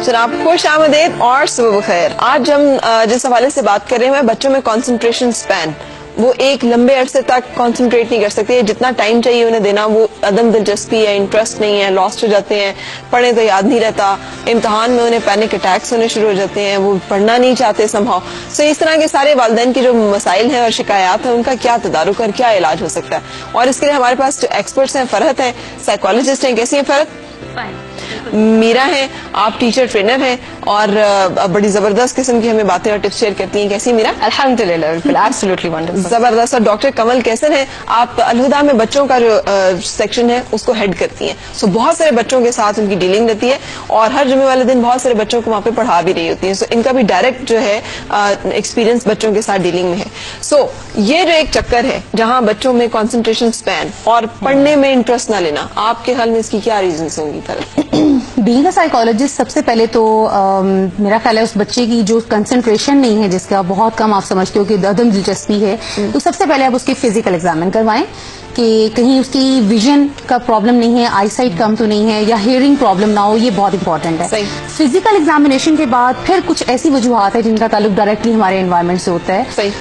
जनाब खुश आमदेद और सुबह बखैर। आज हम जिस हवाले से बात कर रहे हैं बच्चों में कंसंट्रेशन स्पैन, वो एक लंबे अरसे तक कंसंट्रेट नहीं कर सकते, जितना टाइम चाहिए उन्हें देना वो अदम दिलचस्पी है, इंटरेस्ट नहीं है, लॉस्ट हो जाते हैं, पढ़े तो याद नहीं रहता, इम्तिहान में उन्हें पैनिक अटैक्स होने शुरू हो जाते हैं, वो पढ़ना नहीं चाहते समहाउ। सो इस तरह के सारे वालिदैन की जो मसाइल हैं और शिकायत है उनका क्या तदारुक और क्या इलाज हो सकता है, और इसके लिए हमारे पास जो एक्सपर्ट्स हैं, फरहत हैं, साइकोलॉजिस्ट हैं। कैसी हैं फरहत? मीरा हैं, आप टीचर ट्रेनर हैं और बड़ी जबरदस्त किस्म की हमें बातें और टिप्स शेयर करती हैं। कैसी मीरा? अल्हम्दुलिल्लाह, बिल्कुल, एब्सोल्युटली वंडरफुल, जबरदस्त। और डॉक्टर कमल कैसन हैं, आप अलहुदा में बच्चों का जो सेक्शन है उसको हेड करती हैं। सो बहुत सारे बच्चों के साथ उनकी डीलिंग रहती है और हर जुमे वाले दिन बहुत सारे बच्चों को वहाँ पे पढ़ा भी रही होती है। सो इनका भी डायरेक्ट जो है एक्सपीरियंस बच्चों के साथ डीलिंग में है। सो ये जो एक चक्कर है जहाँ बच्चों में कॉन्सेंट्रेशन स्पैन और पढ़ने में इंटरेस्ट ना लेना, आपके ख्याल में इसकी क्या रीजंस होंगी? बीइंग अ साइकोलॉजिस्ट, सबसे पहले तो मेरा ख्याल है उस बच्चे की जो कंसंट्रेशन नहीं है, जिसका बहुत कम आप समझते हो कि अदम दिलचस्पी है, तो सबसे पहले आप उसकी फिजिकल एग्जामिन करवाएं कि कहीं उसकी विजन का प्रॉब्लम नहीं है, आई साइट कम तो नहीं है, या हियरिंग प्रॉब्लम ना हो, ये बहुत इंपॉर्टेंट है। फिजिकल एग्जामिनेशन के बाद फिर कुछ ऐसी वजूहात है जिनका ताल्लुक डायरेक्टली हमारे एनवायरनमेंट से होता है।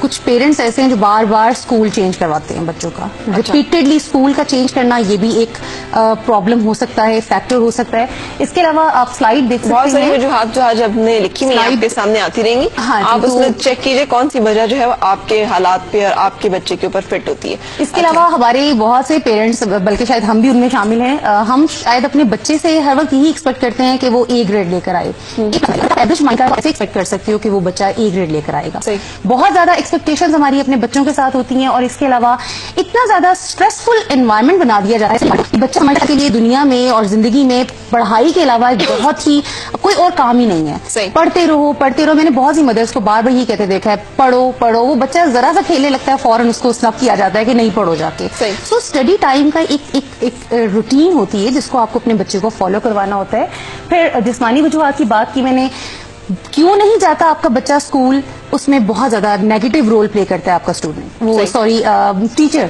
कुछ पेरेंट्स ऐसे हैं जो बार बार स्कूल चेंज करवाते हैं बच्चों का। रिपीटेडली स्कूल का चेंज करना, ये भी एक प्रॉब्लम हो सकता है, फैक्टर हो सकता है। इसके अलावा आप स्लाइड देख सकते हैं, बहुत सारी वजूहात जो आज आपने लिखी हुई आपके सामने आती रहेंगी। हाँ, आप उसमें चेक कीजिए कौन सी वजह जो है वो आपके हालात पे और आपके बच्चे के ऊपर फिट होती है। इसके अलावा हमारे बहुत से पेरेंट्स, बल्कि शायद हम भी उनमें शामिल हैं, हम शायद अपने बच्चे से हर वक्त यही एक्सपेक्ट करते हैं कि वो ए ग्रेड लेकर आए। एवरेज माइंड का ऐसे एक्सपेक्ट कर सकती हो कि वो बच्चा ए ग्रेड लेकर आएगा। बहुत ज्यादा एक्सपेक्टेशंस हमारी अपने बच्चों के साथ होती हैं, और इसके अलावा इतना ज्यादा स्ट्रेसफुल एनवायरनमेंट बना दिया जा रहा है बच्चा हमारे के लिए दुनिया में और जिंदगी में पढ़ाई के अलावा बहुत ही कोई और काम ही नहीं है। पढ़ते रहो पढ़ते रहो। मैंने बहुत सी मदर्स को बार बार यही कहते देखा है, पढ़ो पढ़ो। वो बच्चा जरा सा खेलने लगता है, फौरन उसको स्नप किया जाता है कि नहीं पढ़ो जाके। सो स्टडी टाइम का एक रूटीन होती है जिसको आपको अपने बच्चे को फॉलो करवाना होता है। फिर जिस्मानी वजूहात की बात की मैंने, क्यों नहीं जाता आपका बच्चा स्कूल, उसमें बहुत ज्यादा नेगेटिव रोल प्ले करता है आपका स्टूडेंट, वो सॉरी टीचर।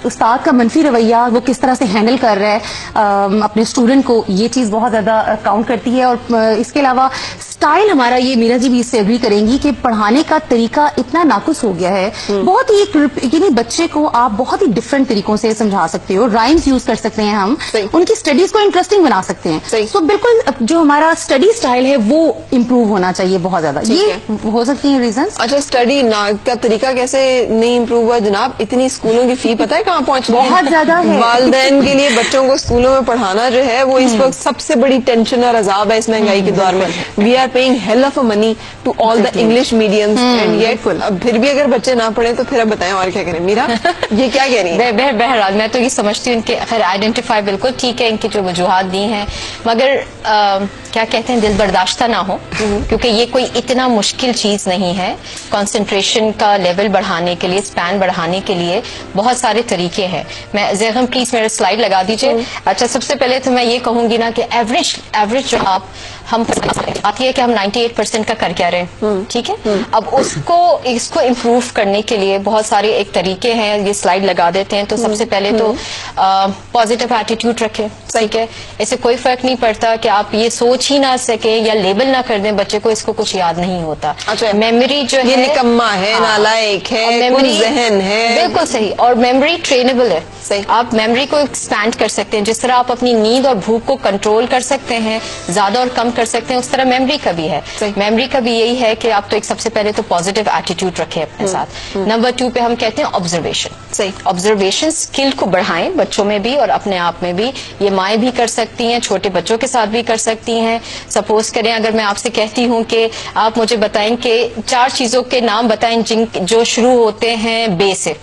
उस्ताद का मनफी रवैया वो किस तरह से हैंडल कर रहा है अपने स्टूडेंट को, ये चीज बहुत ज्यादा काउंट करती है। और इसके अलावा स्टाइल हमारा, ये मीरा जी भी इससे एग्री करेंगी कि पढ़ाने का तरीका इतना नाकुस हो गया है। बहुत ही यानी बच्चे को आप बहुत ही डिफरेंट तरीकों से समझा सकते हो, राइम्स यूज कर सकते हैं, हम उनकी स्टडीज को इंटरेस्टिंग बना सकते हैं। तो बिल्कुल जो हमारा स्टडी स्टाइल है वो इम्प्रूव होना चाहिए बहुत ज्यादा। ये हो सकती है रीजन। अच्छा, स्टडी का तरीका कैसे नहीं इम्प्रूव हुआ जनाब? इतनी स्कूलों की फी पता है कहाँ पहुंच बहुत ज्यादा है। वालिदैन के लिए बच्चों को स्कूलों में पढ़ाना जो है वो इस वक्त सबसे बड़ी टेंशन और अजाब है इस महंगाई के दौर में। We are paying hell of money to all the English mediums, and yet फिर भी अगर बच्चे ना पढ़े तो फिर अब बताएं और क्या करें? मीरा ये क्या कह रही है? बहरहाल मैं तो ये समझती हूँ कि खैर आइडेंटिफाई बिल्कुल ठीक है, इनकी जो वजूहात दी हैं, मगर क्या कहते हैं, दिल बर्दाश्ता ना हो, क्योंकि ये कोई इतना मुश्किल चीज नहीं है। कंसंट्रेशन का लेवल बढ़ाने के लिए, स्पैन बढ़ाने के लिए बहुत सारे तरीके हैं। मैं ज़ेगम प्लीज मेरा स्लाइड लगा दीजिए। अच्छा, सबसे पहले तो मैं ये कहूंगी ना कि एवरेज जो हम आती है कि हम 98% का कर क्या रहे हैं, ठीक है। अब इसको इम्प्रूव करने के लिए बहुत सारे एक तरीके हैं, ये स्लाइड लगा देते हैं। तो सबसे पहले तो पॉजिटिव एटीट्यूड रखें, ठीक है। इससे कोई फर्क नहीं पड़ता कि आप ये सोच ही ना सके या लेबल ना कर दें बच्चे को, इसको कुछ याद नहीं होता। अच्छा, मेमोरी जो है निकम्मा है, नालायक है, मेमोरी जहन है, बिल्कुल सही। और मेमोरी ट्रेनेबल है, सही। आप मेमोरी को एक्सपैंड कर सकते हैं। जिस तरह आप अपनी नींद और भूख को कंट्रोल कर सकते हैं, ज्यादा और कम कर सकते हैं, उस तरह मेमोरी का भी है। मेमोरी का भी यही है कि आप तो एक सबसे पहले तो पॉजिटिव एटीट्यूड रखें अपने साथ। नंबर 2 पे हम कहते हैं ऑब्जर्वेशन। सही, ऑब्जर्वेशन स्किल को बढ़ाएं बच्चों में भी और अपने आप में भी। ये माएँ भी कर सकती हैं, छोटे बच्चों के साथ भी कर सकती हैं। सपोज करें अगर मैं आपसे कहती हूँ कि आप मुझे बताएं कि 4 चीजों के नाम बताएं जो शुरू होते हैं बे से,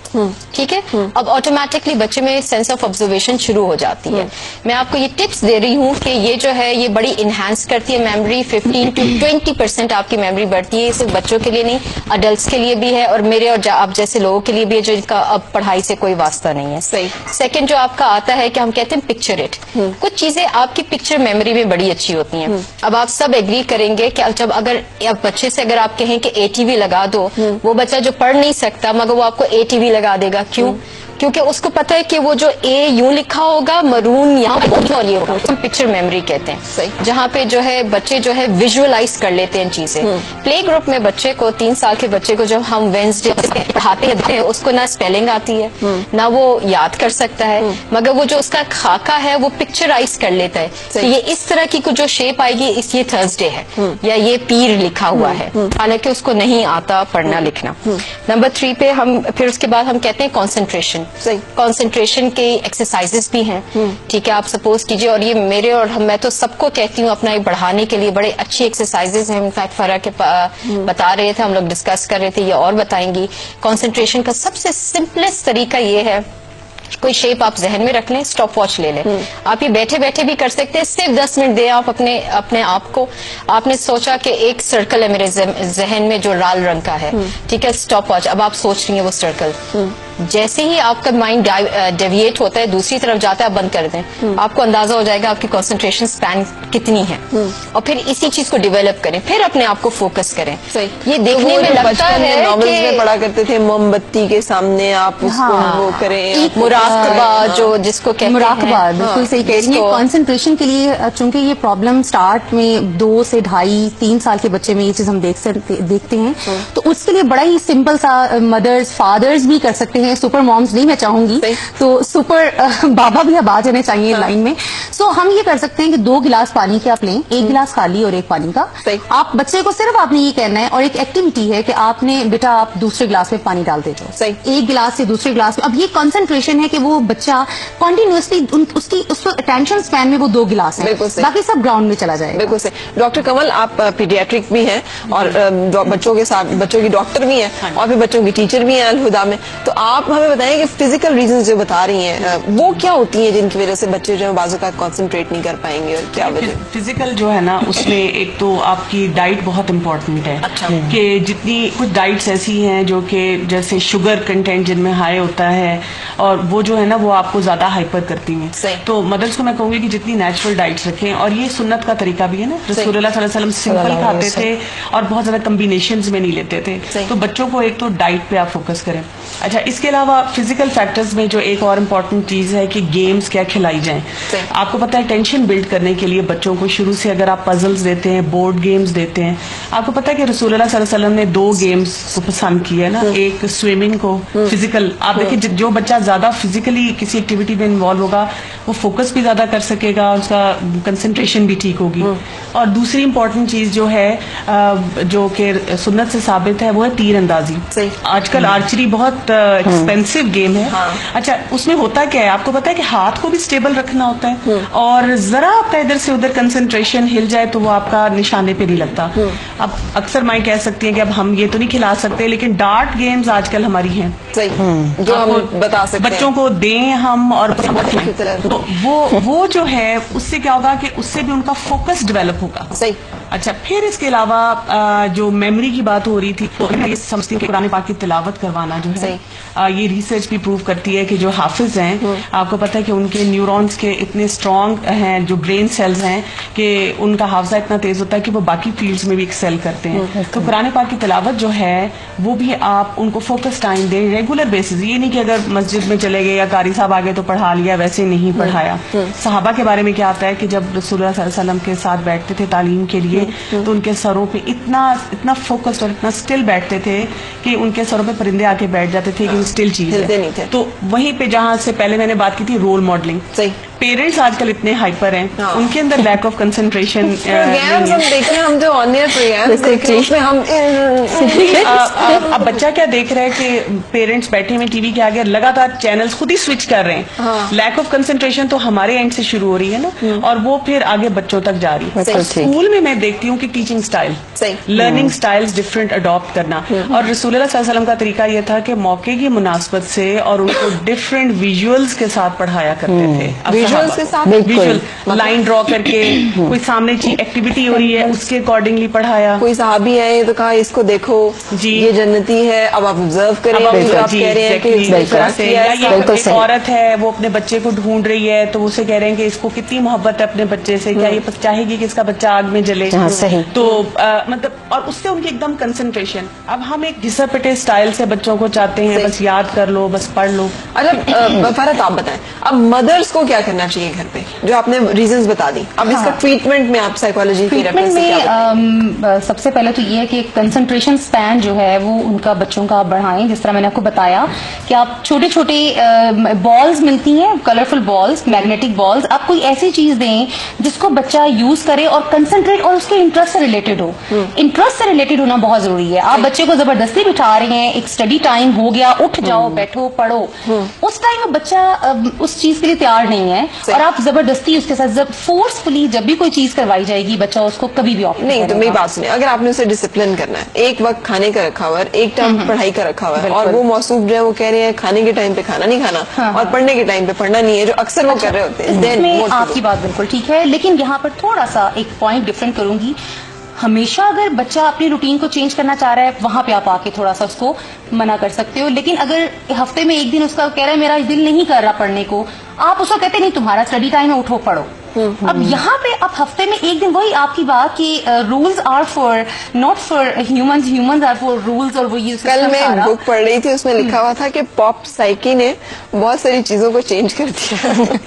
ठीक है। अब ऑटोमेटिकली बच्चे में सेंस ऑफ ऑब्जर्वेशन शुरू हो जाती है। मैं आपको ये टिप्स दे रही हूँ कि ये जो है ये बड़ी इनहेंस करती है मेमोरी। 15 to 20% आपकी मेमोरी बढ़ती है। सिर्फ बच्चों के लिए नहीं, अडल्ट्स के लिए भी है और मेरे और आप जैसे लोगों के लिए भी है जिनका अब पढ़ाई से कोई वास्ता नहीं है। सही। सेकंड जो आपका आता है कि हम कहते हैं पिक्चर इट। कुछ चीजें आपकी पिक्चर मेमोरी में बड़ी अच्छी होती हैं। अब आप सब एग्री करेंगे कि जब अगर बच्चे से अगर आप कहें कि ATV लगा दो, वो बच्चा जो पढ़ नहीं सकता मगर वो आपको ATV लगा देगा। क्यों? क्योंकि उसको पता है कि वो जो ए यूं लिखा होगा, मरून यहाँ और ये होगा, उसको पिक्चर मेमोरी कहते हैं। सही। जहाँ पे जो है बच्चे जो है विजुअलाइज कर लेते हैं चीजें। प्ले ग्रुप में बच्चे को 3 साल के बच्चे को जब हम वेंसडे पढ़ाते हैं उसको ना स्पेलिंग आती है ना वो याद कर सकता है, मगर वो जो उसका खाका है वो पिक्चराइज कर लेता है कि ये इस तरह की कुछ जो शेप आएगी, इस ये थर्सडे है या ये पीर लिखा हुआ है, हालांकि उसको नहीं आता पढ़ना लिखना। नंबर 3 पे हम फिर उसके बाद हम कहते हैं कंसंट्रेशन। कंसंट्रेशन के एक्सरसाइजेस भी हैं, ठीक है। आप सपोज कीजिए, और ये मेरे और मैं तो सबको कहती हूँ अपना बढ़ाने के लिए बड़े अच्छी एक्सरसाइजेस हैं। इनफैक्ट फरा के बता रहे थे, हम लोग डिस्कस कर रहे थे, ये और बताएंगी। कंसंट्रेशन का सबसे सिंपलेस्ट तरीका ये है, कोई शेप आप जहन में रख लें, स्टॉप वॉच ले लें। आप ये बैठे बैठे भी कर सकते हैं, सिर्फ 10 मिनट दें आप अपने आप को। आपने सोचा कि एक सर्कल है मेरे जहन में जो लाल रंग का है, ठीक है, स्टॉप वॉच, अब आप सोच रही हैं वो सर्कल। जैसे ही आपका माइंड डेविएट होता है, दूसरी तरफ जाता है, आप बंद कर दें, आपको अंदाजा हो जाएगा आपकी कंसंट्रेशन स्पैन कितनी है। और फिर इसी चीज को डेवलप करें, फिर अपने आप को फोकस करें। ये देखने में लगता है नॉवेल्स में कि पढ़ा करते थे, मोमबत्ती के सामने आप उसको वो करें, मुराकबा जो जिसको कहते हैं, मुराकबा, बिल्कुल सही कह रही हैं। कंसंट्रेशन के लिए चूंकि ये प्रॉब्लम स्टार्ट में 2 से 2.5-3 साल के बच्चे में ये चीज हम देखते हैं, तो उसके लिए बड़ा ही सिंपल सा मदर्स फादर्स भी कर सकते हैं, सुपर मॉम्स नहीं मैं चाहूंगी, तो सुपर बाबा भी अब आ जाने चाहिए लाइन में। सो हम ये कर सकते हैं कि 2 गिलास पानी के आप लें, 1 गिलास खाली और 1 पानी का। आप बच्चे को सिर्फ आपने ये कहना है, और एक एक्टिविटी है कि आपने बेटा आप दूसरे गिलास में पानी डाल देते हो, 1 गिलास से दूसरे गिलास में। अब ये कंसंट्रेशन है कि वो बच्चा कंटिन्यूअसली उसको अटेंशन स्पैन में वो 2 गिलास है, बाकी सब ग्राउंड में चला जाएगा। बिल्कुल सही। डॉक्टर कमल, आप पीडियाट्रिक भी हैं और बच्चों के साथ बच्चों की डॉक्टर भी हैं और फिर बच्चों की टीचर भी हैं अलहुदा में, तो आप हमें बताएं कि फिजिकल रीजंस जो बता रही हैं वो क्या होती हैं जिनकी वजह से बच्चे जो है बाजू का कंसंट्रेट नहीं कर पाएंगे, और क्या वजह? फिजिकल जो है ना, उसमें एक तो आपकी डाइट बहुत इम्पोर्टेंट है। अच्छा। कि जितनी कुछ डाइट्स ऐसी हैं जो कि जैसे शुगर कंटेंट जिनमें हाई होता है, और वो जो है ना वो आपको ज्यादा हाइपर करती हैं। तो मदर्स को मैं कहूंगी कि जितनी नेचुरल डाइट्स रखें, और ये सुन्नत का तरीका भी है ना, रसूलुल्लाह सल्लल्लाहु अलैहि वसल्लम सिंपल खाते थे और बहुत ज्यादा कम्बिनेशंस में नहीं लेते थे। तो बच्चों को एक तो डाइट पे आप फोकस करें। अच्छा, इसके अलावा फिजिकल फैक्टर्स में जो एक और इम्पोर्टेंट चीज है कि गेम्स क्या खिलाई जाएं। आपको पता है टेंशन बिल्ड करने के लिए बच्चों को शुरू से अगर आप पजल्स देते हैं, बोर्ड गेम्स देते हैं, आपको पता है कि रसूलुल्लाह सल्लल्लाहु अलैहि वसल्लम ने 2 गेम्स को पसंद किया है ना, एक स्विमिंग को, फिजिकल, आप देखिए जो बच्चा ज्यादा फिजिकली किसी एक्टिविटी में इन्वॉल्व होगा वो फोकस भी ज्यादा कर सकेगा, उसका कंसंट्रेशन भी ठीक होगी। और दूसरी इंपॉर्टेंट चीज जो है जो कि सुन्नत से साबित है वो है तीर अंदाजी। आजकल आर्चरी बहुत एक्सपेंसिव गेम है। अच्छा, उसमें होता क्या है आपको पता है कि हाथ को भी स्टेबल रखना होता है, और जरा आपका इधर से उधर कंसंट्रेशन हिल जाए तो वो आपका निशाने पे नहीं लगता। अब अक्सर मैं कह सकती है कि अब हम ये तो नहीं खिला सकते, लेकिन डार्ट गेम्स आजकल हमारी हैं, जो हम बता सकते हैं बच्चों को दें हम, और तो वो जो है उससे क्या होगा कि उससे भी उनका फोकस डेवलप होगा। अच्छा, फिर इसके अलावा जो मेमोरी की बात हो रही थी, तो ये समझती हूँ कि कुरान पाक की तिलावत करवाना जो है, ये रिसर्च भी प्रूव करती है कि जो हाफिज हैं, आपको पता है कि उनके न्यूरॉन्स के इतने स्ट्रांग हैं, जो ब्रेन सेल्स हैं, कि उनका हाफजा इतना तेज होता है कि वो बाकी फील्ड्स में भी एक्सेल करते हैं। तो कुरान पाक की तिलावत जो है वो भी आप उनको फोकस टाइम दें, रेगुलर बेसिस। ये नहीं कि अगर मस्जिद में चले गए या कारी साहब आ गए तो पढ़ा लिया, वैसे नहीं पढ़ाया। सहाबा के बारे में क्या आता है कि जब रसूलुल्लाह सल्लल्लाहु अलैहि वसल्लम के साथ बैठते थे तालीम के लिए, तो उनके सरों पे इतना फोकस्ड और इतना स्टिल बैठते थे कि उनके सरों पे परिंदे आके बैठ जाते थे कि स्टिल चीज है। तो वहीं पे जहां से पहले मैंने बात की थी रोल मॉडलिंग, पेरेंट्स आजकल इतने हाइपर हैं, उनके अंदर लैक ऑफ कंसंट्रेशन। प्रोग्राम्स हम देखें, हम जो ऑन एयर प्रोग्राम्स देख रहे हैं उसमें हम अब बच्चा क्या देख रहा है कि पेरेंट्स बैठे हुए टीवी के आगे लगातार चैनल्स खुद ही स्विच कर रहे हैं। लैक ऑफ कंसंट्रेशन तो हमारे एंड से शुरू हो रही है ना, और वो फिर आगे बच्चों तक जा रही है। स्कूल में मैं देखती हूँ कि teaching style, learning styles different adopt करना, और रसूलुल्लाह सल्लल्लाहु अलैहि वसल्लम का तरीका यह था कि मौके की मुनासबत से और उनको डिफरेंट विजुअल्स के साथ पढ़ाया करते थे। विजुअल्स के साथ विजुअल लाइन ड्रॉ करके, कोई सामने एक्टिविटी हो रही है उसके अकॉर्डिंगली पढ़ाया। कोई साहबी है तो कहा इसको देखो जी, ये जन्नती है, अब आप ऑब्जर्व करें, आप कह रहे हैं कि इस तरह से, या ये बिल्कुल एक सही। औरत है वो अपने बच्चे को ढूंढ रही है तो उसे कह रहे हैं कि इसको कितनी मोहब्बत है अपने बच्चे से, क्या ये चाहेगी कि इसका बच्चा आग में जले? सही। तो मतलब और उससे उनकी एकदम कंसंट्रेशन, अब हम एक घिसा पिटे स्टाइल से बच्चों को चाहते हैं बस याद कर लो, बस पढ़ लो। अच्छा फरहत आप बताएं, अब मदर्स को क्या करना चाहिए घर पे, जो आपने रीजंस बता दी, अब इसका ट्रीटमेंट में आप साइकोलॉजी की ट्रीटमेंट रेफरेंस से क्या बताएं? में सबसे पहले तो ये है कि कंसंट्रेशन स्पैन जो है वो उनका बच्चों का आप बढ़ाएं। जिस तरह मैंने आपको बताया कि आप छोटे छोटे बॉल्स मिलती हैं, कलरफुल बॉल्स, मैग्नेटिक बॉल्स, आप कोई ऐसी चीज दें जिसको बच्चा यूज करे और कंसंट्रेट और उसके इंटरेस्ट से रिलेटेड हो। इंटरेस्ट से रिलेटेड होना बहुत जरूरी है। आप बच्चे को जबरदस्ती बिठा रहे हैं, एक स्टडी टाइम हो गया, उठ जाओ, बैठो, पढ़ो, उस टाइम में बच्चा उस चीज के लिए तैयार नहीं है और आप जबरदस्ती उसके साथ फोर्सफुली जब भी कोई चीज करवाई जाएगी बच्चा उसको कभी भी ऑप्ट नहीं, तो मेरी बात सुनिए, अगर आपने उसे डिसिप्लिन करना है, एक वक्त खाने का रखा हुआ है, एक टाइम पढ़ाई का रखा हुआ है, और वो मौसूफ जो है वो कह रहे हैं खाने के टाइम पे खाना नहीं खाना और पढ़ने के टाइम पे पढ़ना नहीं है, जो अक्सर वो कर रहे होते हैं, then इसमें what to आपकी do? बात बिल्कुल ठीक है, लेकिन यहाँ पर थोड़ा सा एक पॉइंट डिफरेंट करूंगी। हमेशा अगर बच्चा अपनी रूटीन को चेंज करना चाह रहा है वहां पे आप आके थोड़ा सा उसको मना कर सकते हो, लेकिन अगर हफ्ते में एक दिन उसका कह रहा है मेरा दिल नहीं कर रहा पढ़ने को, आप उसको कहते नहीं तुम्हारा स्टडी टाइम है, उठो पढ़ो। अब यहाँ पे आप हफ्ते में एक दिन, वही आपकी बात कि rules are for not for humans, humans are for rules, और वो ये कल मैं एक बुक पढ़ रही थी, उसमें लिखा हुआ था कि पॉप साइकी ने बहुत सारी चीजों को चेंज कर दिया।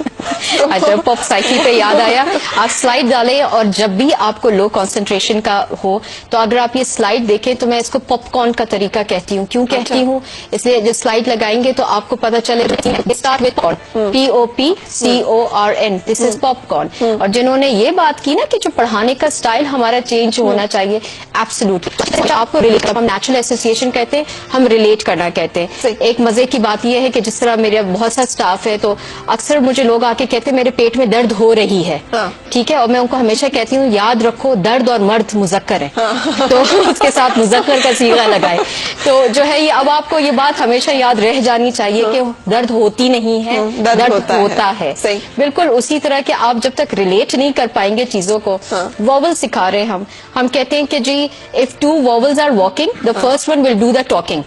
अच्छा, पॉप साइकी पे याद आया, आप स्लाइड डालें और जब भी आपको लो कंसंट्रेशन का हो तो अगर आप ये स्लाइड देखें तो मैं इसको पॉपकॉर्न का तरीका कहती हूँ। क्यों कहती हूँ? इसलिए जब स्लाइड लगाएंगे तो आपको पता चलेगा, start with corn, POPCORN, this is popcorn. और जिन्होंने ये बात की ना कि जो पढ़ाने का स्टाइल हमारा चेंज होना चाहिए, एब्सोल्युटली आपको रिलेट, हम नेचुरल एसोसिएशन कहते हैं, हम रिलेट करना कहते हैं। एक मजे की बात यह है कि जिस तरह मेरे बहुत सा स्टाफ है तो अक्सर मुझे लोग आके कहते हैं मेरे पेट में दर्द हो रही है, ठीक है, और मैं उनको हमेशा कहती हूँ याद रखो दर्द और मर्द मुजक्कर है, तो उसके साथ मुजक्कर का सीगा लगाए। तो जो है ये, अब आपको ये बात हमेशा याद रह जानी चाहिए कि दर्द होती नहीं है, दर्द होता है। बिल्कुल उसी तरह के आप जब तक रिलेट नहीं कर पाएंगे चीजों को, वॉवल सिखा रहे हैं हम कहते हैं कि जी if 2 vowels are walking the first one will do the talking.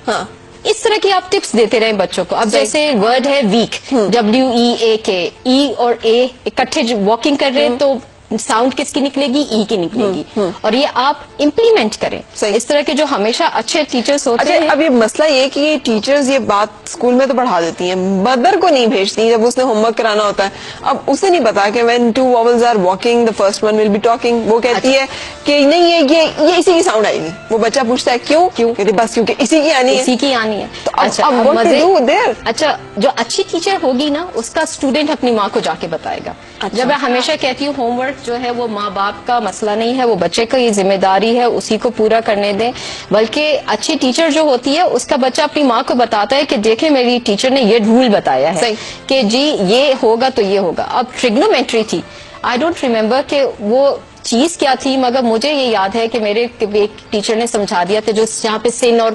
इस तरह की आप टिप्स देते रहे बच्चों को। अब जैसे वर्ड है वीक, WEAK, E और A इकट्ठे वॉकिंग कर रहे हैं तो साउंड किसकी निकलेगी? ई की निकलेगी। और ये आप इम्प्लीमेंट करें। इस तरह के जो हमेशा अच्छे टीचर्स होते हैं। अब ये मसला ये कि ये टीचर्स ये बात स्कूल में तो पढ़ा देती हैं, मदर को नहीं भेजती जब उसने होमवर्क कराना होता है। अब उसे नहीं पता कि when 2 vowels are walking the first one will be talking, वो कहती है कि नहीं ये इसी की साउंड आएगी। वो बच्चा पूछता है क्यों? कहते बस क्योंकि इसी की आनी है, इसी की आनी है। तो अब what to do there? अच्छा, जो अच्छी टीचर होगी ना उसका स्टूडेंट अपनी माँ को जाके बताएगा। जब मैं हमेशा कहती हूँ होमवर्क जो है वो माँ बाप का मसला नहीं है, वो बच्चे का ये जिम्मेदारी है, उसी को पूरा करने दें। बल्कि अच्छी टीचर जो होती है उसका बच्चा अपनी माँ को बताता है कि देखे मेरी टीचर ने ये रूल बताया है कि जी ये होगा तो ये होगा। अब ट्रिग्नोमेट्री थी, आई डोंट रिमेम्बर कि वो चीज क्या थी, मगर मुझे ये याद है कि मेरे एक टीचर ने समझा दिया था, जो जहाँ पे सिन और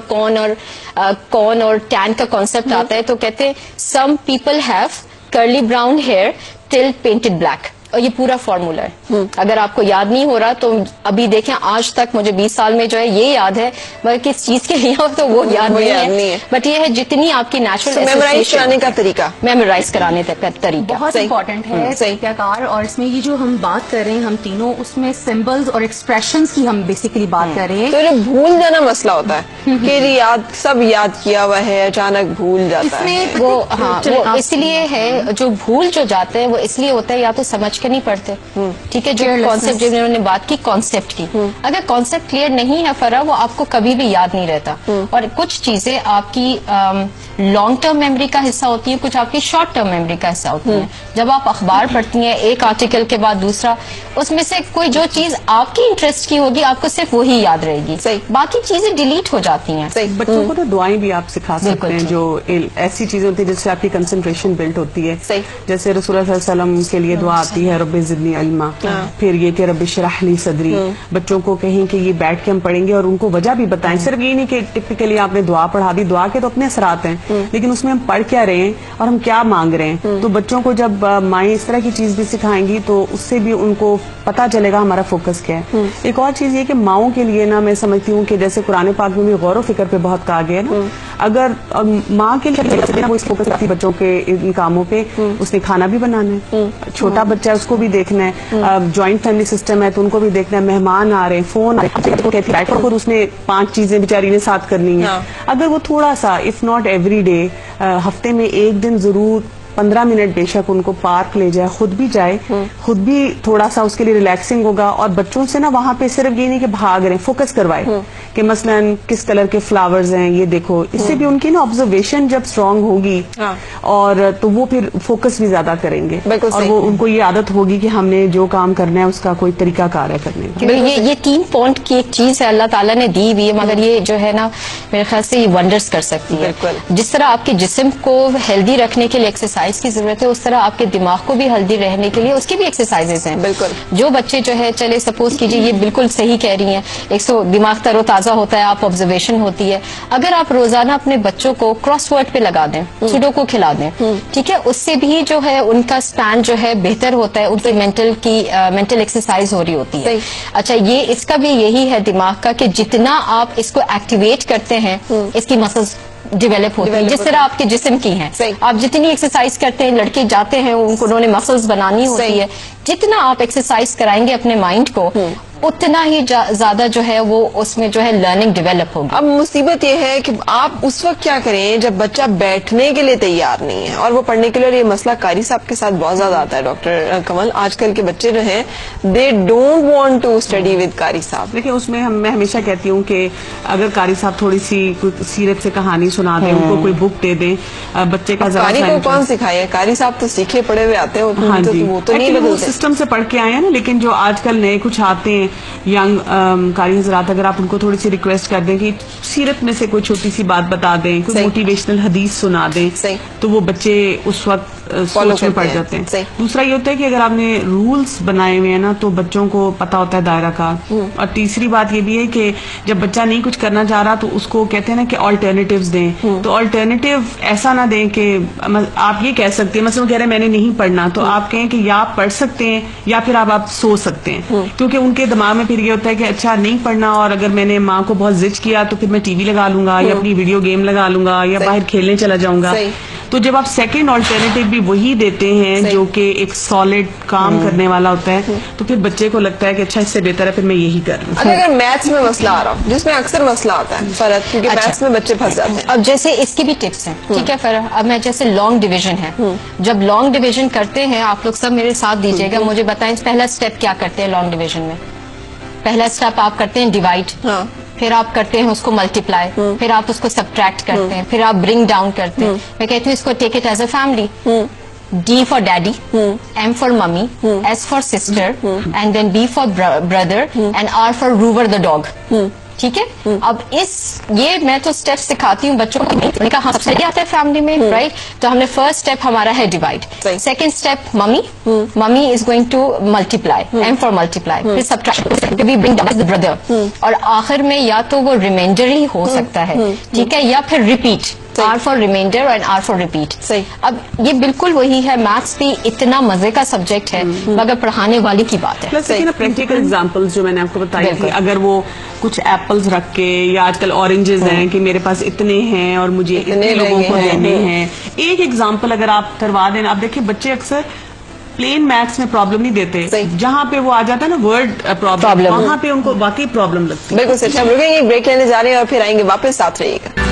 कॉन और टैन का कॉन्सेप्ट आता है, तो कहते हैं some people have curly brown hair till painted black, और ये पूरा फॉर्मूला है। अगर आपको याद नहीं हो रहा तो अभी देखें, आज तक मुझे 20 साल में जो है ये याद है, मगर किस चीज के लिए हो तो वो याद नहीं है। बट ये है जितनी आपकी नेचुरल मेमोराइज कराने का तरीका, मेमोराइज कराने का तरीका बहुत इम्पोर्टेंट है तरीकाकार। और इसमें ये जो हम बात कर रहे हैं हम तीनों, उसमें सिंबल्स और एक्सप्रेशंस की हम बेसिकली बात कर रहे हैं। तो जो भूल जाना मसला होता है कि सब याद किया हुआ है, अचानक भूल जाता है वो इसलिए है, जो भूल जो जाते हैं वो इसलिए होता है या तो समझ के नहीं पढ़ते, ठीक है, जो कॉन्सेप्ट जिन्होंने बात की कॉन्सेप्ट की, अगर कॉन्सेप्ट क्लियर नहीं है फरा, वो आपको कभी भी याद नहीं रहता। और कुछ चीजें आपकी लॉन्ग टर्म मेमोरी का हिस्सा होती है, कुछ आपकी शॉर्ट टर्म मेमोरी का हिस्सा होती है। जब आप अखबार पढ़ती हैं एक आर्टिकल के बाद दूसरा, उसमें से कोई जो चीज आपकी इंटरेस्ट की होगी आपको सिर्फ वही याद रहेगी, बाकी चीजें डिलीट हो जाती हैं। बच्चों को तो दुआएं भी आप सिखा सकते हैं, जो ऐसी चीजें होती है जिससे आपकी कंसंट्रेशन बिल्ड होती है। जैसे रसूलुल्लाह सल्लल्लाहु अलैहि वसल्लम के लिए दुआ आती है है रब्बे ज़िदनी इल्मा, फिर ये कि रब्बे इश्रह ली सदरी, बच्चों को कहें कि ये बैठ के हम पढ़ेंगे और उनको वजह भी बताएं। सिर्फ ये नहीं कि टिपिकली आपने दुआ पढ़ा दी, दुआ के तो अपने असरात हैं, लेकिन उसमें हम पढ़ क्या रहे हैं और हम क्या मांग रहे हैं। तो बच्चों को जब माएँ इस तरह की चीज भी सिखाएंगी तो उससे भी उनको पता चलेगा हमारा फोकस क्या है। एक और चीज ये कि माओं के लिए ना मैं समझती हूँ कि जैसे कुरान पाक में भी गौर व फिक्र पे बहुत कहा गया है ना, अगर माँ के लिए वो इस फोकस करती बच्चों के इन कामों पे, उसने खाना भी बनाना है, छोटा बच्चा है उसको भी देखना है, जॉइंट फैमिली सिस्टम है तो उनको भी देखना है, मेहमान आ रहे हैं, फोन और उसने 5 चीजें बेचारी ने साथ करनी है। अगर वो थोड़ा सा इफ नॉट एवरी डे, हफ्ते में एक दिन जरूर 15 मिनट बेशक उनको पार्क ले जाए, खुद भी जाए, खुद भी थोड़ा सा उसके लिए रिलैक्सिंग होगा। और बच्चों से ना वहां पे सिर्फ ये नहीं कि भाग रहे, फोकस करवाए कि मसलन किस कलर के फ्लावर्स हैं ये देखो, इससे भी उनकी ना ऑब्जर्वेशन जब स्ट्रांग होगी और तो वो फिर फोकस भी ज्यादा करेंगे और वो उनको ये आदत होगी कि हमने जो काम करना है उसका कोई तरीका कार है करने का। ये 3 पॉइंट की एक चीज है अल्लाह ताला ने दी हुई है, मगर ये जो है ना मेरे ख्याल से ये वंडर्स कर सकती है। जिस तरह आपके जिस्म को हेल्दी रखने के लिए एक्सरसाइज की जरूरत है, उस तरह आपके दिमाग को भी हेल्दी रहने के लिए उसकी भी एक्सरसाइजेज हैं। बिल्कुल। जो बच्चे जो है, चले सपोज कीजिए ये बिल्कुल सही कह रही हैं, एक तो दिमाग तरोताजा होता है, आप ऑब्जर्वेशन होती है। अगर आप रोजाना अपने बच्चों को क्रॉसवर्ड पे लगा दें, सुडोकू खिला दें, ठीक है, उससे भी जो है उनका स्पैन जो है बेहतर होता है, उनकी मेंटल एक्सरसाइज हो रही होती है। अच्छा, ये इसका भी यही है दिमाग का कि जितना आप इसको एक्टिवेट करते हैं इसकी मसल्स डेवलप होती है, जिस तरह आपके जिस्म की हैं। आप जितनी एक्सरसाइज करते हैं, लड़के जाते हैं उन्होंने मसल्स बनानी होती है, जितना आप एक्सरसाइज कराएंगे अपने माइंड को उतना ही ज्यादा जो है वो उसमें जो है लर्निंग डेवलप होगी। अब मुसीबत ये है कि आप उस वक्त क्या करें जब बच्चा बैठने के लिए तैयार नहीं है और वो पढ़ने के लिए, ये मसला कारी साहब के साथ बहुत ज्यादा आता है डॉक्टर कमल, आजकल के बच्चे जो हैं they don't want to study with कारी साहब। देखिए उसमें मैं हमेशा कहती हूँ कि अगर कारी साहब थोड़ी सी सीरत से कहानी सुना दें, उनको कोई बुक दे दें, बच्चे का कारी को कौन सिखाए, कारी साहब तो सीखे पड़े हुए आते हैं, वो तो नहीं बदलते, सिस्टम से पढ़ के आए हैं ना। लेकिन जो आजकल नए कुछ आते हैं यंग कारी हजरात, अगर आप उनको थोड़ी सी रिक्वेस्ट कर दें कि सीरत में से कोई छोटी सी बात बता दें, कोई मोटिवेशनल हदीस सुना दें, तो वो बच्चे उस वक्त सोच में पड़ जाते हैं। दूसरा ये होता है कि अगर आपने रूल्स बनाए हुए हैं ना तो बच्चों को पता होता है दायरा का। और तीसरी बात ये भी है कि जब बच्चा नहीं कुछ करना चाह रहा तो उसको कहते हैं ना कि ऑल्टरनेटिव्स दें, तो ऑल्टरनेटिव ऐसा ना दें कि आप ये कह सकते हैं, मतलब कह रहे हैं मैंने नहीं पढ़ना, तो आप कहें कि या आप पढ़ सकते हैं या फिर आप सो सकते हैं, क्योंकि उनके दिमाग में फिर ये होता है कि अच्छा नहीं पढ़ना और अगर मैंने माँ को बहुत जिद किया तो फिर मैं टीवी लगा लूंगा या अपनी वीडियो गेम लगा लूंगा या बाहर खेलने चला जाऊंगा। तो जब आप सेकंड ऑल्टरनेटिव भी वही देते हैं जो कि एक सॉलिड काम करने वाला होता है, तो फिर बच्चे को लगता है कि अच्छा इससे बेहतर है फिर मैं यही कर लूं। अगर मैथ्स में मसला आ रहा हो, जिसमें अक्सर मसला आता है फरहत, क्योंकि मैथ्स में बच्चे फंस जाते हैं। अब जैसे इसकी भी टिप्स हैं, ठीक है फरहत, अब मैं जैसे लॉन्ग डिवीजन है, जब लॉन्ग डिवीजन करते हैं आप लोग सब मेरे साथ दीजिएगा, मुझे बताएं पहला स्टेप क्या करते हैं लॉन्ग डिवीजन में। पहला स्टेप आप करते हैं डिवाइड, फिर आप करते हैं उसको मल्टीप्लाई, फिर आप उसको सब्ट्रैक्ट करते हैं, फिर आप ब्रिंग डाउन करते हैं। मैं कहती हूँ इसको take it as a family. D for daddy, M for mummy, S for sister, and then B for brother, and R for Rover the dog. ठीक है। अब ये मैं तो स्टेप सिखाती हूँ बच्चों को, मैंने कहा हाँ सबसे आता है फैमिली में, राइट। तो हमने फर्स्ट स्टेप हमारा है divide, second step mummy is going to multiply, M for multiply, फिर subtract, we bring down the brother, और आखिर में या तो वो रिमाइंडर ही हो सकता है, ठीक है, या फिर repeat, R for reminder and R for repeat. अब ये बिल्कुल वही है, मैथ्स भी इतना मजे का सब्जेक्ट है मगर पढ़ाने वाली की बात है। प्लस प्रैक्टिकल एग्जांपल्स जो मैंने आपको बताई थी, अगर वो कुछ एप्पल्स रख के या आजकल ऑरेंजेस हैं कि मेरे पास इतने हैं और मुझे इतने लोगों को देने हैं, एक एग्जाम्पल अगर आप करवा दें। आप देखिए बच्चे अक्सर प्लेन मैथ्स में प्रॉब्लम नहीं देते, जहाँ पे वो आ जाता है ना वर्ड प्रॉब्लम, वहाँ पे उनको वाकई प्रॉब्लम लगती है। बिल्कुल सच। हम रुकेंगे, ब्रेक लेने जा रहे हैं और फिर आएंगे वापस, साथ रहिएगा।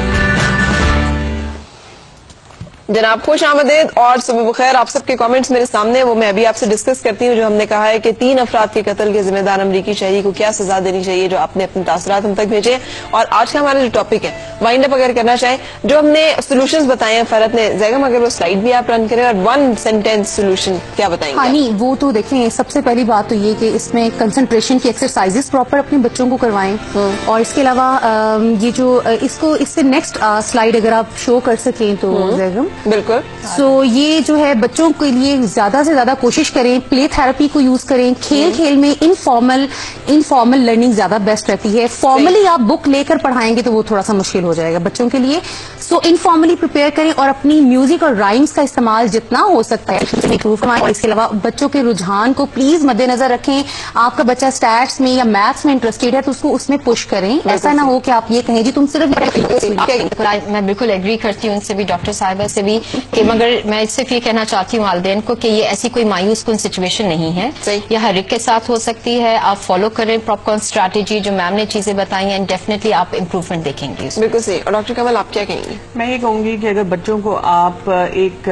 जनाब खुश आमदेद और सुबह बखैर। आप सबके कमेंट्स मेरे सामने, वो मैं अभी आपसे डिस्कस करती हूँ, जो हमने कहा है कि 3 अफराद के कत्ल के जिम्मेदार अमरीकी शहरी को क्या सजा देनी चाहिए, जो आपने अपने तासरात हम तक भेजे। और आज का हमारा जो टॉपिक है वाइंड अप अगर करना चाहें, जो हमने सोल्यूशंस बताए हैं फरहत ने, जैगम अगर वो स्लाइड भी आप रन करें और 1 सेंटेंस सोल्यूशन क्या बताएंगे? हाँ नहीं, वो तो देखें, सबसे पहली बात तो ये कि इसमें कंसंट्रेशन की एक्सरसाइजेस प्रॉपर अपने बच्चों को करवाएं, और इसके अलावा ये जो इससे नेक्स्ट स्लाइड अगर आप शो कर सकें तो जैगम, بالکل. سو یہ جو ہے بچوں کے لیے زیادہ سے زیادہ کوشش کریں, پلے تھراپی کو یوز کریں. کھیل میں انفارمل لرننگ زیادہ بیسٹ رہتی ہے. فارملی آپ بک لے کر پڑھائیں گے تو وہ تھوڑا سا مشکل ہو جائے گا بچوں کے لیے. سو انفارملی پریپیئر کریں اور اپنی میوزک اور رائمس کا استعمال جتنا ہو سکتا ہے امپروو کریں. اور اس کے علاوہ بچوں کے رجحان کو پلیز مد نظر رکھیں. آپ کا بچہ اسٹیٹس میں یا میتھس میں انٹرسٹیڈ ہے تو اس کو اس میں پش کریں. ایسا نہ ہو کہ آپ یہ کہیں جی تم صرف. میں بالکل ایگری کرتی ہوں ان سے بھی, ڈاکٹر صاحبہ سے بھی, کہ مگر میں صرف یہ کہنا چاہتی ہوں والدین کو کہ یہ ایسی کوئی مایوس کن سچویشن نہیں ہے. یہ ہر ایک کے ساتھ ہو سکتی ہے. آپ فالو کریں پراپ کون اسٹریٹجی جو میم نے چیزیں بتائی ہیں, ڈیفینیٹلی آپ امپروومنٹ دیکھیں گے. بالکل صحیح. اور ڈاکٹر کمل آپ کیا کہیں گی؟ میں یہ کہوں گی کہ اگر بچوں کو آپ ایک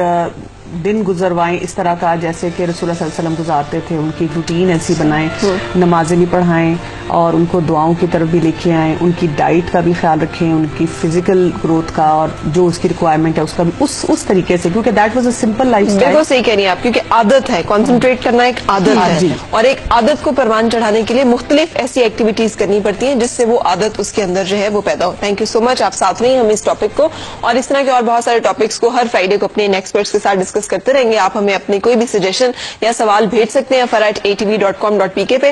دن گزروائیں اس طرح کا جیسے کہ رسول اللہ صلی اللہ علیہ وسلم گزارتے تھے, ان کی روٹین ایسی بنائیں, نمازیں بھی پڑھائیں اور ان کو دعاؤں کی طرف بھی لے کے آئیں, ان کی ڈائٹ کا بھی خیال رکھیں, ان کی فزیکل گروتھ کا اور جو اس کی ریکوائرمنٹ ہے اس کا بھی اس طریقے سے, کیونکہ that was a simple life style. بالکل صحیح کہہ رہی ہیں آپ, کیونکہ عادت ہے, کانسنٹریٹ کرنا ایک عادت ہے, اور ایک عادت کو پروان چڑھانے کے لیے مختلف ایسی ایکٹیویٹیز کرنی پڑتی ہیں جس سے وہ عادت اس کے اندر جو ہے وہ پیدا ہو. تھینک یو سو مچ, آپ ساتھ رہی ہم اس ٹاپک کو, اور اس طرح کے اور بہت سارے ٹاپکس کو ہر فرائیڈے کو اپنے ایکسپرٹس کے ساتھ ڈسکس کرتے رہیں گے. آپ ہمیں اپنی کوئی بھی سجیشن یا سوال بھیج سکتے ہیں فرا@atv.com.pk پہ.